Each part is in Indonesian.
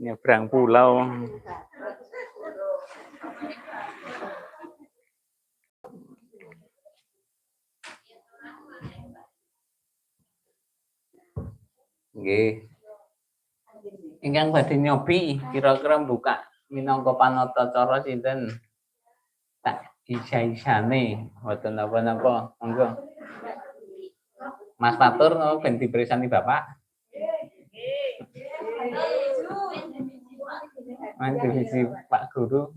Nyebrang pulau. Nggih. Ingkang badhe nyobi kira-kira buka minangka panata cara sinten? Tak isa-isane mboten napa-napa. Monggo. Mas Fatur no ben dipresani Bapak. Mangke divisi Pak Guru.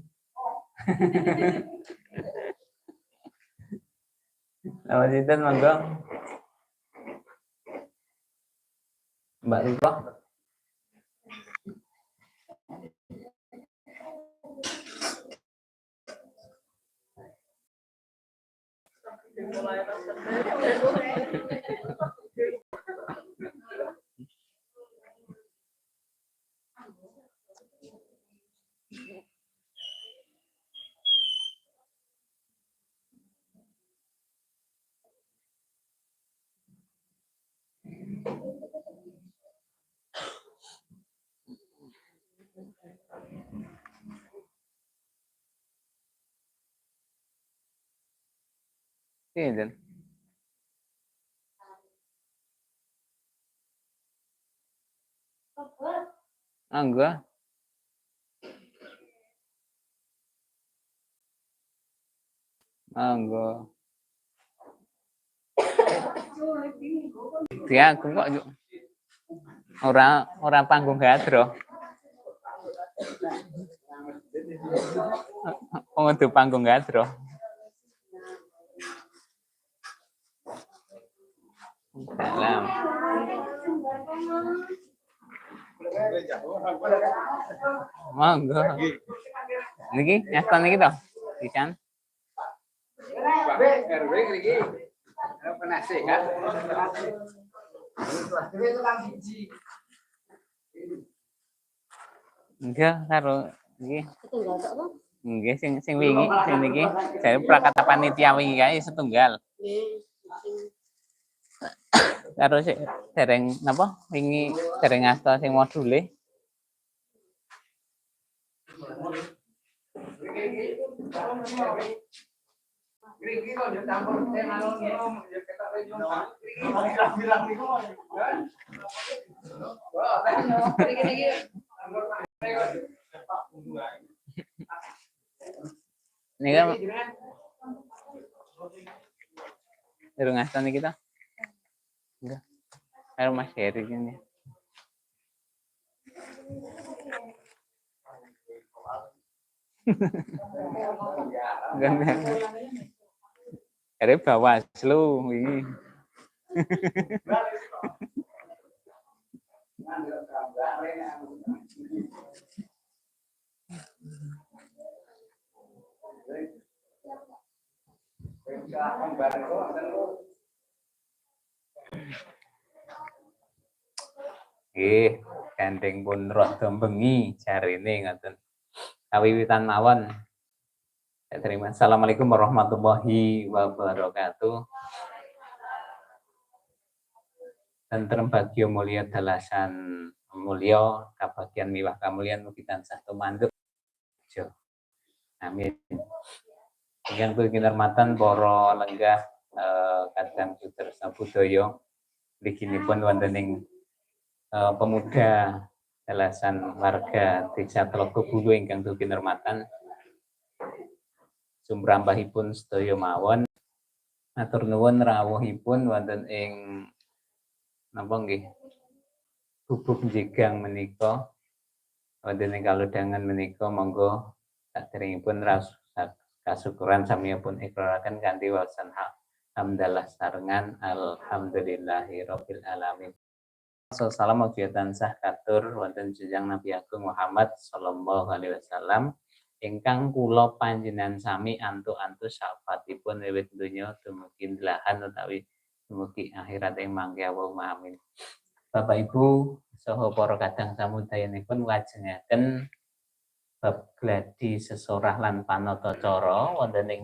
Nama sinten monggo? Mbak Rupa. Sinten? Angga. Angga. Dia aku kok ora panggung gadro. Pengudu panggung gadro. Salam. Monggo. Niki nyastan niki to? Pisan. RW niki. Penasehat. Enggak karo nggih. Nggih sing wingi sing niki jare prakata panitia wingi kae setunggal. Karo sik dereng napa wingi dereng asta sing module. Nika dereng asta niki ta? Enggak. Karo Mas Heri ini. Are Bawaslu iki. Nggih, gandeng pun rada bengi jarine ngoten. Kawiwitan mawon. Terima. Assalamualaikum warahmatullahi wabarakatuh. Tentrem bagya mulya dalasan mulya kabagyan miwah kamulyan mugi tansah tumandhek. Amin. Ingkang kinurmatan para lenggah kadang Sudarsa Budaya mliginipun wonten ing pemuda dalasan warga Desa Telaga Bulu ingkang kinurmatan sumrambahipun sedaya mawon matur nuwun rawuhipun wonten ing napa nggih gubuk jegang menika wonten ing kalodhangan menika monggo saderengipun kasukuran samiyapun ikraraken kanthi waosan hamdalah sarengan alhamdulillahirabbil alamin. Salam mugi tansah katur wonten Junjungan Nabi Agung Muhammad sallallahu alaihi wasallam ingkang kula panjenengan sami antuk-antuk syafaatipun wiwit donya dumugi delahan utawi dumugi akhirat ing mangke Allahumma amin. Bapak Ibu saha para kadang samudayanipun lajengaken bab gladi sesorah lan panata cara wonten ing